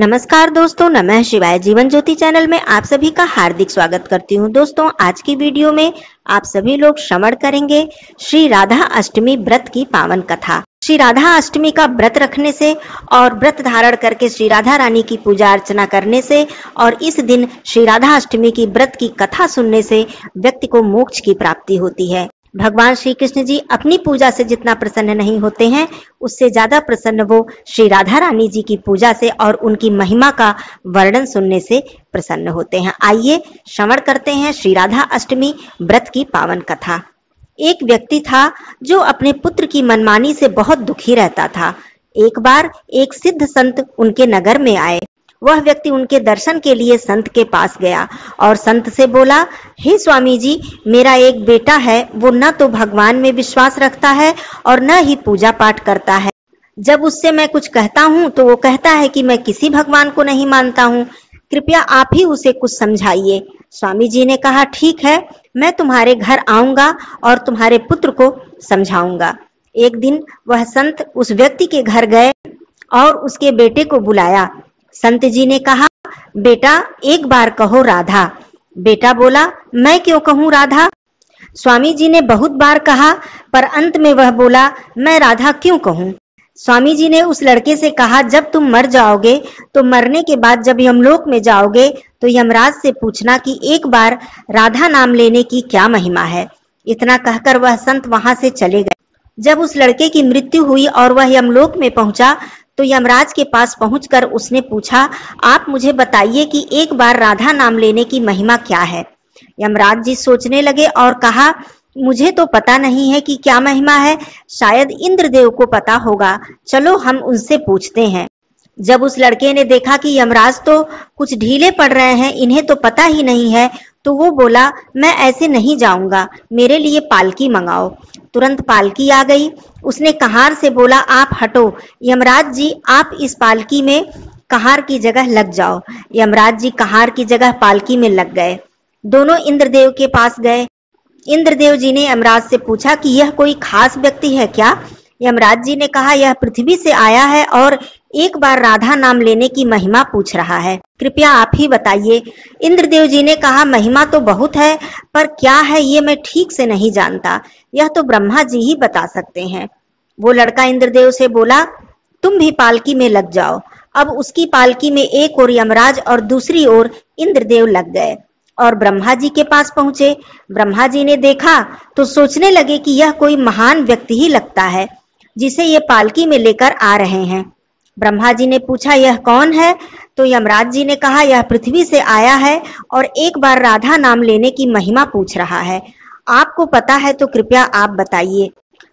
नमस्कार दोस्तों, नमः शिवाय। जीवन ज्योति चैनल में आप सभी का हार्दिक स्वागत करती हूँ। दोस्तों, आज की वीडियो में आप सभी लोग श्रवण करेंगे श्री राधा अष्टमी व्रत की पावन कथा। श्री राधा अष्टमी का व्रत रखने से और व्रत धारण करके श्री राधा रानी की पूजा अर्चना करने से और इस दिन श्री राधा अष्टमी की व्रत की कथा सुनने से व्यक्ति को मोक्ष की प्राप्ति होती है। भगवान श्री कृष्ण जी अपनी पूजा से जितना प्रसन्न नहीं होते हैं, उससे ज्यादा प्रसन्न वो श्री राधा रानी जी की पूजा से और उनकी महिमा का वर्णन सुनने से प्रसन्न होते हैं। आइए श्रवण करते हैं श्री राधा अष्टमी व्रत की पावन कथा। एक व्यक्ति था जो अपने पुत्र की मनमानी से बहुत दुखी रहता था। एक बार एक सिद्ध संत उनके नगर में आए। वह व्यक्ति उनके दर्शन के लिए संत के पास गया और संत से बोला, हे स्वामी जी, मेरा एक बेटा है, वो न तो भगवान में विश्वास रखता है और न ही पूजा पाठ करता है। जब उससे मैं कुछ कहता हूँ तो वो कहता है कि मैं किसी भगवान को नहीं मानता हूँ, कृपया आप ही उसे कुछ समझाइए। स्वामी जी ने कहा, ठीक है, मैं तुम्हारे घर आऊंगा और तुम्हारे पुत्र को समझाऊंगा। एक दिन वह संत उस व्यक्ति के घर गए और उसके बेटे को बुलाया। संत जी ने कहा, बेटा एक बार कहो राधा। बेटा बोला, मैं क्यों कहूँ राधा? स्वामी जी ने बहुत बार कहा, पर अंत में वह बोला, मैं राधा क्यों कहूँ? स्वामी जी ने उस लड़के से कहा, जब तुम मर जाओगे तो मरने के बाद जब यमलोक में जाओगे तो यमराज से पूछना कि एक बार राधा नाम लेने की क्या महिमा है। इतना कहकर वह संत वहां से चले गए। जब उस लड़के की मृत्यु हुई और वह यमलोक में पहुंचा तो यमराज के पास पहुंचकर उसने पूछा, आप मुझे बताइए कि एक बार राधा नाम लेने की महिमा क्या है। यमराज जी सोचने लगे और कहा, मुझे तो पता नहीं है कि क्या महिमा है, शायद इंद्रदेव को पता होगा, चलो हम उनसे पूछते हैं। जब उस लड़के ने देखा कि यमराज तो कुछ ढीले पड़ रहे हैं, इन्हें तो पता ही नहीं है, तो वो बोला, मैं ऐसे नहीं जाऊंगा, मेरे लिए पालकी मंगाओ। तुरंत पालकी आ गई। उसने कहार से बोला, आप हटो, यमराज जी आप इस पालकी में कहार की जगह लग जाओ। यमराज जी कहार की जगह पालकी में लग गए। दोनों इंद्रदेव के पास गए। इंद्रदेव जी ने यमराज से पूछा कि यह कोई खास व्यक्ति है क्या? यमराज जी ने कहा, यह पृथ्वी से आया है और एक बार राधा नाम लेने की महिमा पूछ रहा है, कृपया आप ही बताइए। इंद्रदेव जी ने कहा, महिमा तो बहुत है, पर क्या है ये मैं ठीक से नहीं जानता, यह तो ब्रह्मा जी ही बता सकते हैं। वो लड़का इंद्रदेव से बोला, तुम भी पालकी में लग जाओ। अब उसकी पालकी में एक ओर यमराज और दूसरी ओर इंद्रदेव लग गए और ब्रह्मा जी के पास पहुंचे। ब्रह्मा जी ने देखा तो सोचने लगे कि यह कोई महान व्यक्ति ही लगता है जिसे ये पालकी में लेकर आ रहे हैं। ब्रह्मा जी ने पूछा, यह कौन है? तो यमराज जी ने कहा, यह पृथ्वी से आया है और एक बार राधा नाम लेने की महिमा पूछ रहा है, आपको पता है तो कृपया आप बताइए।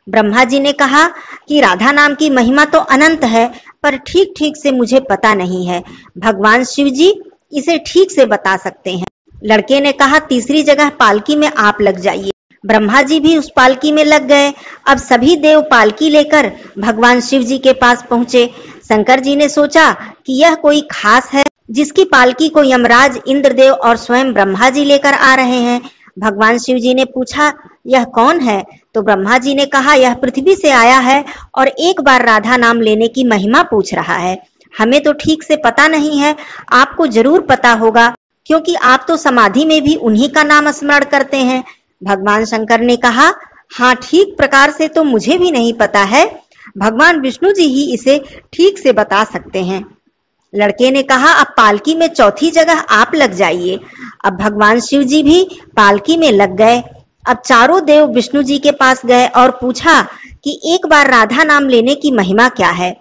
ब्रह्मा जी ने कहा कि राधा नाम की महिमा तो अनंत है, पर ठीक ठीक से मुझे पता नहीं है, भगवान शिव जी इसे ठीक से बता सकते हैं। लड़के ने कहा, तीसरी जगह पालकी में आप लग जाइए। ब्रह्मा जी भी उस पालकी में लग गए। अब सभी देव पालकी लेकर भगवान शिव जी के पास पहुंचे। शंकर जी ने सोचा कि यह कोई खास है जिसकी पालकी को यमराज, इंद्रदेव और स्वयं ब्रह्मा जी लेकर आ रहे हैं। भगवान शिव जी ने पूछा, यह कौन है? तो ब्रह्मा जी ने कहा, यह पृथ्वी से आया है और एक बार राधा नाम लेने की महिमा पूछ रहा है, हमें तो ठीक से पता नहीं है, आपको जरूर पता होगा क्योंकि आप तो समाधि में भी उन्हीं का नाम स्मरण करते हैं। भगवान शंकर ने कहा, हाँ, ठीक प्रकार से तो मुझे भी नहीं पता है, भगवान विष्णु जी ही इसे ठीक से बता सकते हैं। लड़के ने कहा, अब पालकी में चौथी जगह आप लग जाइए। अब भगवान शिव जी भी पालकी में लग गए। अब चारों देव विष्णु जी के पास गए और पूछा कि एक बार राधा नाम लेने की महिमा क्या है।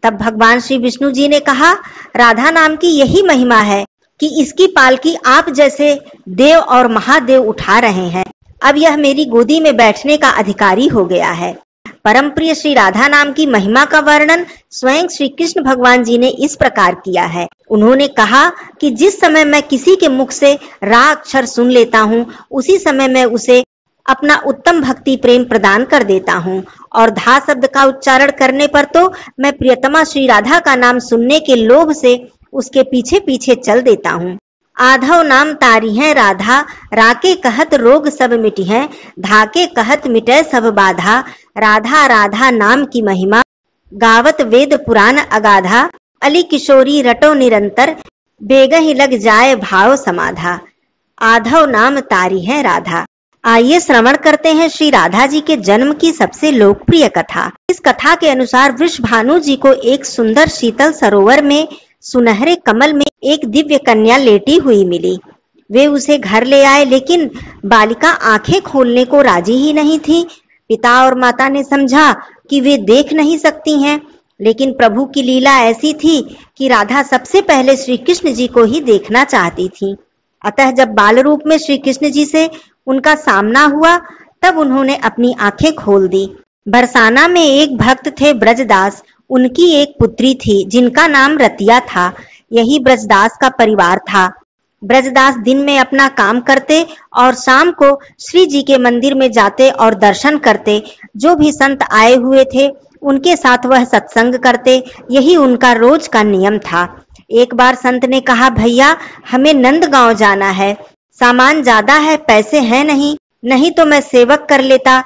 तब भगवान श्री विष्णु जी ने कहा, राधा नाम की यही महिमा है कि इसकी पालकी आप जैसे देव और महादेव उठा रहे हैं। अब यह मेरी गोदी में बैठने का अधिकारी हो गया है। परम प्रिय श्री राधा नाम की महिमा का वर्णन स्वयं श्री कृष्ण भगवान जी ने इस प्रकार किया है। उन्होंने कहा कि जिस समय मैं किसी के मुख से रा अक्षर सुन लेता हूँ, उसी समय मैं उसे अपना उत्तम भक्ति प्रेम प्रदान कर देता हूँ और धा शब्द का उच्चारण करने पर तो मैं प्रियतमा श्री राधा का नाम सुनने के लोभ से उसके पीछे पीछे चल देता हूँ। आधव नाम तारी है राधा, राके कहत रोग सब मिटी है, धाके कहत मिटे सब बाधा, राधा राधा नाम की महिमा गावत वेद पुराण अगाधा। अली किशोरी रटो निरंतर, बेगहि लग जाए भाव समाधा, आधव नाम तारी है राधा। आइए श्रवण करते हैं श्री राधा जी के जन्म की सबसे लोकप्रिय कथा। इस कथा के अनुसार वृषभानु जी को एक सुंदर शीतल सरोवर में सुनहरे कमल में एक दिव्य कन्या लेटी हुई मिली। वे उसे घर ले आए, लेकिन बालिका आंखें खोलने को राजी ही नहीं थी। पिता और माता ने समझा कि वे देख नहीं सकती हैं, लेकिन प्रभु की लीला ऐसी थी कि राधा सबसे पहले श्री कृष्ण जी को ही देखना चाहती थी। अतः जब बाल रूप में श्री कृष्ण जी से उनका सामना हुआ, तब उन्होंने अपनी आंखें खोल दी। बरसाना में एक भक्त थे ब्रजदास। उनकी एक पुत्री थी जिनका नाम रतिया था। यही ब्रजदास का परिवार था। ब्रजदास दिन में अपना काम करते और शाम को श्री जी के मंदिर में जाते और दर्शन करते। जो भी संत आए हुए थे उनके साथ वह सत्संग करते। यही उनका रोज का नियम था। एक बार संत ने कहा, भैया हमें नंदगांव जाना है, सामान ज्यादा है, पैसे हैं नहीं तो मैं सेवक कर लेता,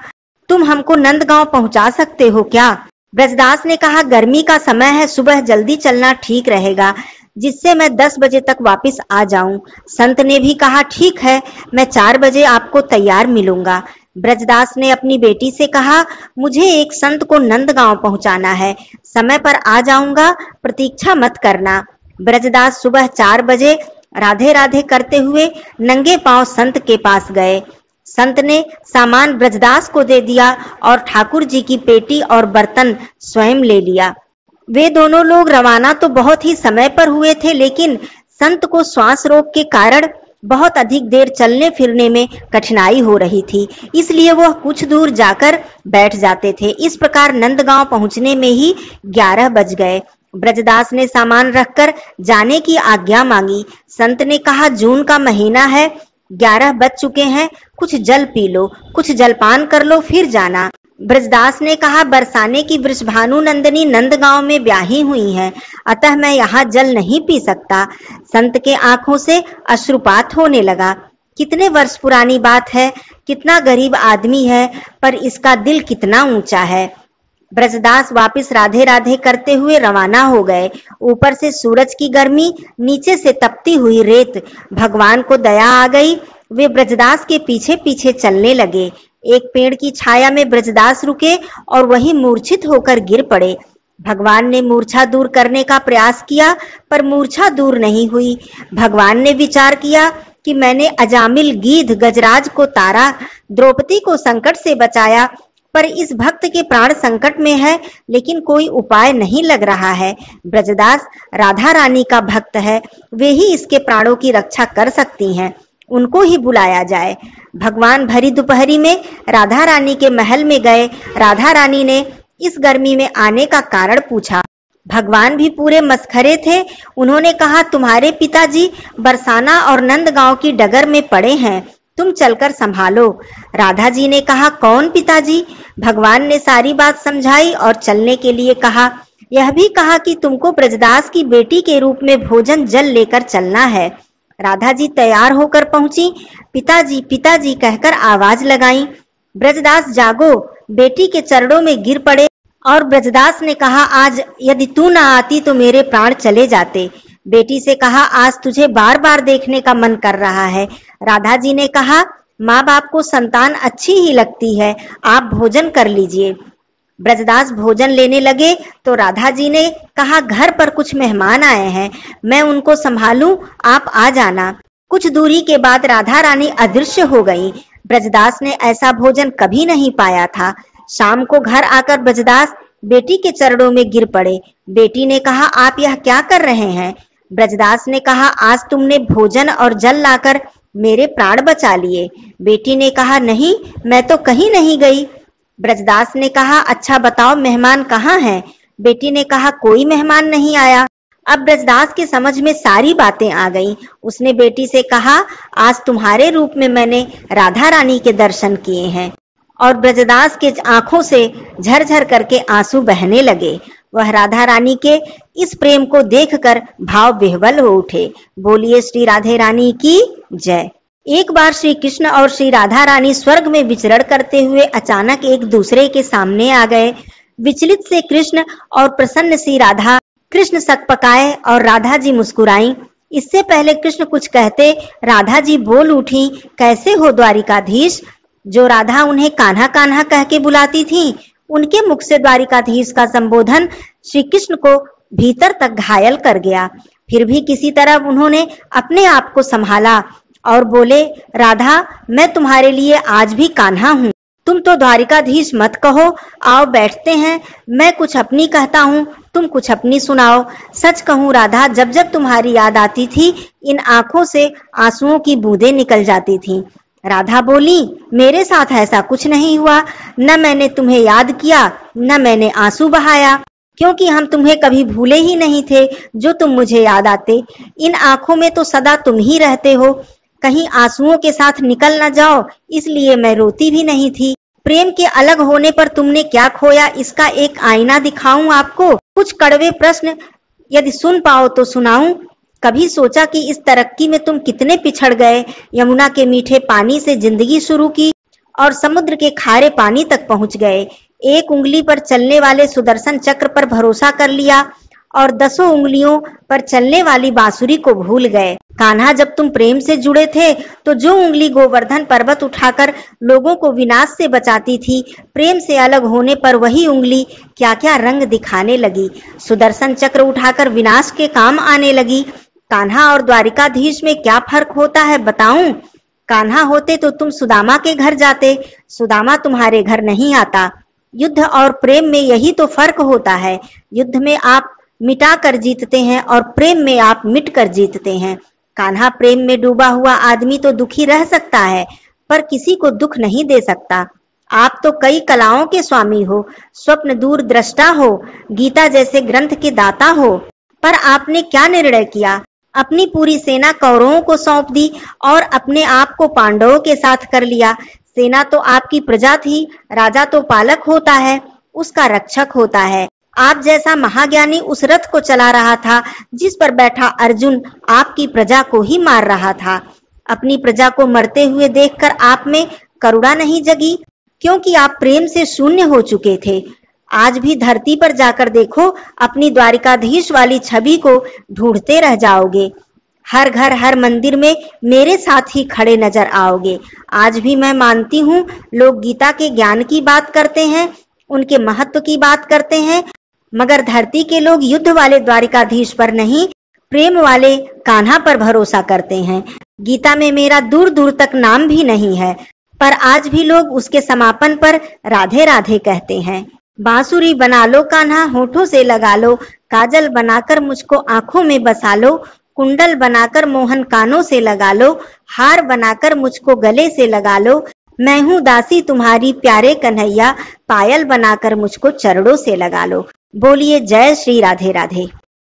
तुम हमको नंदगांव पहुंचा सकते हो क्या? ब्रजदास ने कहा, गर्मी का समय है, सुबह जल्दी चलना ठीक रहेगा, जिससे मैं 10 बजे तक वापस आ जाऊं। संत ने भी कहा, ठीक है, मैं 4 बजे आपको तैयार मिलूंगा। ब्रजदास ने अपनी बेटी से कहा, मुझे एक संत को नंदगांव पहुंचाना है, समय पर आ जाऊंगा, प्रतीक्षा मत करना। ब्रजदास सुबह 4 बजे राधे राधे करते हुए नंगे पांव संत के पास गए। संत ने सामान ब्रजदास को दे दिया और ठाकुर जी की पेटी और बर्तन स्वयं ले लिया। वे दोनों लोग रवाना तो बहुत ही समय पर हुए थे, लेकिन संत को श्वास रोग के कारण बहुत अधिक देर चलने फिरने में कठिनाई हो रही थी, इसलिए वह कुछ दूर जाकर बैठ जाते थे। इस प्रकार नंदगांव पहुंचने में ही 11 बज गए। ब्रजदास ने सामान रखकर जाने की आज्ञा मांगी। संत ने कहा, जून का महीना है, 11 बज चुके हैं, कुछ जल पी लो, कुछ जलपान कर लो, फिर जाना। ब्रजदास ने कहा, बरसाने की वृषभानु नंदिनी नंदगांव में ब्याही हुई हैं, अतः मैं यहाँ जल नहीं पी सकता। संत के आंखों से अश्रुपात होने लगा। कितने वर्ष पुरानी बात है, कितना गरीब आदमी है, पर इसका दिल कितना ऊंचा है। ब्रजदास वापस राधे राधे करते हुए रवाना हो गए। ऊपर से सूरज की गर्मी, नीचे से तपती हुई रेत। भगवान को दया आ गई। वे ब्रजदास के पीछे पीछे चलने लगे। एक पेड़ की छाया में ब्रजदास रुके और वहीं मूर्छित होकर गिर पड़े। भगवान ने मूर्छा दूर करने का प्रयास किया, पर मूर्छा दूर नहीं हुई। भगवान ने विचार किया कि मैंने अजामिल, गीध, गजराज को तारा, द्रौपदी को संकट से बचाया, पर इस भक्त के प्राण संकट में है, लेकिन कोई उपाय नहीं लग रहा है। ब्रजदास राधा रानी का भक्त है, वे ही इसके प्राणों की रक्षा कर सकती हैं, उनको ही बुलाया जाए। भगवान भरी दोपहरी में राधा रानी के महल में गए। राधा रानी ने इस गर्मी में आने का कारण पूछा। भगवान भी पूरे मस्खरे थे। उन्होंने कहा, तुम्हारे पिताजी बरसाना और नंदगांव की डगर में पड़े हैं, तुम चलकर संभालो। राधा जी ने कहा, कौन पिताजी? भगवान ने सारी बात समझाई और चलने के लिए कहा। यह भी कहा कि तुमको ब्रजदास की बेटी के रूप में भोजन जल लेकर चलना है। राधा जी तैयार होकर पहुंची। पिताजी पिताजी कहकर आवाज लगाई। ब्रजदास जागो, बेटी के चरणों में गिर पड़े और ब्रजदास ने कहा, आज यदि तू ना आती तो मेरे प्राण चले जाते। बेटी से कहा, आज तुझे बार बार देखने का मन कर रहा है। राधा जी ने कहा, माँ बाप को संतान अच्छी ही लगती है, आप भोजन कर लीजिए। ब्रजदास भोजन लेने लगे तो राधा जी ने कहा, घर पर कुछ मेहमान आए हैं, मैं उनको संभालूं, आप आ जाना। कुछ दूरी के बाद राधा रानी अदृश्य हो गई। ब्रजदास ने ऐसा भोजन कभी नहीं पाया था। शाम को घर आकर ब्रजदास बेटी के चरणों में गिर पड़े। बेटी ने कहा, आप यह क्या कर रहे हैं? ब्रजदास ने कहा, आज तुमने भोजन और जल लाकर मेरे प्राण बचा लिए। बेटी ने कहा, नहीं, मैं तो कहीं नहीं गई। ब्रजदास ने कहा, अच्छा बताओ मेहमान कहाँ हैं? बेटी ने कहा, कोई मेहमान नहीं आया। अब ब्रजदास के समझ में सारी बातें आ गईं। उसने बेटी से कहा, आज तुम्हारे रूप में मैंने राधा रानी के दर्शन किए हैं। और ब्रजदास के आंखों से झरझर करके आंसू बहने लगे। वह राधा रानी के इस प्रेम को देखकर भाव विह्वल हो उठे। बोलिए श्री राधे रानी की जय। एक बार श्री कृष्ण और श्री राधा रानी स्वर्ग में विचरण करते हुए अचानक एक दूसरे के सामने आ गए। विचलित से कृष्ण और प्रसन्न सी राधा कृष्ण सकपकाए और राधा जी मुस्कुराईं। इससे पहले कृष्ण कुछ कहते राधा जी बोल उठी, कैसे हो द्वारिकाधीश। जो राधा उन्हें कान्हा कान्हा कह के बुलाती थी, उनके मुख से द्वारिकाधीश का संबोधन श्री कृष्ण को भीतर तक घायल कर गया। फिर भी किसी तरह उन्होंने अपने आप को संभाला और बोले, राधा मैं तुम्हारे लिए आज भी कान्हा हूँ। तुम तो द्वारिकाधीश मत कहो, आओ बैठते हैं, मैं कुछ अपनी कहता हूँ, तुम कुछ अपनी सुनाओ। सच कहूँ राधा, जब जब तुम्हारी याद आती थी, इन आंखों से आंसुओं की बूंदें निकल जाती थीं। राधा बोली, मेरे साथ ऐसा कुछ नहीं हुआ, न मैंने तुम्हें याद किया, न मैंने आंसू बहाया, क्योंकि हम तुम्हें कभी भूले ही नहीं थे जो तुम मुझे याद आते। इन आंखों में तो सदा तुम ही रहते हो, कहीं आंसुओं के साथ निकल न जाओ, इसलिए मैं रोती भी नहीं थी। प्रेम के अलग होने पर तुमने क्या खोया, इसका एक आईना दिखाऊं आपको। कुछ कड़वे प्रश्न यदि सुन पाओ तो सुनाऊं। कभी सोचा कि इस तरक्की में तुम कितने पिछड़ गए। यमुना के मीठे पानी से जिंदगी शुरू की और समुद्र के खारे पानी तक पहुंच गए। एक उंगली पर चलने वाले सुदर्शन चक्र पर भरोसा कर लिया और 10 उंगलियों पर चलने वाली बांसुरी को भूल गए। कान्हा, जब तुम प्रेम से जुड़े थे तो जो उंगली गोवर्धन पर्वत उठाकर लोगों को विनाश से बचाती थी, प्रेम से अलग होने पर वही उंगली क्या क्या रंग दिखाने लगी। सुदर्शन चक्र उठाकर विनाश के काम आने लगी। कान्हा और द्वारिकाधीश में क्या फर्क होता है बताऊं? कान्हा होते तो तुम सुदामा के घर जाते, सुदामा तुम्हारे घर नहीं आता। युद्ध और प्रेम में यही तो फर्क होता है। युद्ध में आप मिटा कर जीतते हैं और प्रेम में आप मिट कर जीतते हैं। कान्हा, प्रेम में डूबा हुआ आदमी तो दुखी रह सकता है, पर किसी को दुख नहीं दे सकता। आप तो कई कलाओं के स्वामी हो, स्वप्न दूर दृष्टा हो, गीता जैसे ग्रंथ के दाता हो, पर आपने क्या निर्णय किया? अपनी पूरी सेना कौरवों को सौंप दी और अपने आप को पांडवों के साथ कर लिया। सेना तो आपकी प्रजा थी, राजा तो पालक होता है, उसका रक्षक होता है। आप जैसा महाज्ञानी उस रथ को चला रहा था जिस पर बैठा अर्जुन आपकी प्रजा को ही मार रहा था। अपनी प्रजा को मरते हुए देखकर आप में करुणा नहीं जगी, क्योंकि आप प्रेम से शून्य हो चुके थे। आज भी धरती पर जाकर देखो, अपनी द्वारिकाधीश वाली छवि को ढूंढते रह जाओगे। हर घर हर मंदिर में मेरे साथ ही खड़े नजर आओगे। आज भी मैं मानती हूँ, लोग गीता के ज्ञान की बात करते हैं, उनके महत्व की बात करते हैं, मगर धरती के लोग युद्ध वाले द्वारिकाधीश पर नहीं, प्रेम वाले कान्हा पर भरोसा करते हैं। गीता में मेरा दूर दूर तक नाम भी नहीं है, पर आज भी लोग उसके समापन पर राधे राधे कहते हैं। बांसुरी बना लो कान्हा, होठों से लगा लो, काजल बनाकर मुझको आंखों में बसा लो, कुंडल बनाकर मोहन कानों से लगा लो, हार बनाकर मुझको गले से लगा लो। मैं हूँ दासी तुम्हारी प्यारे कन्हैया, पायल बनाकर मुझको चरणों से लगा लो। बोलिए जय श्री राधे राधे।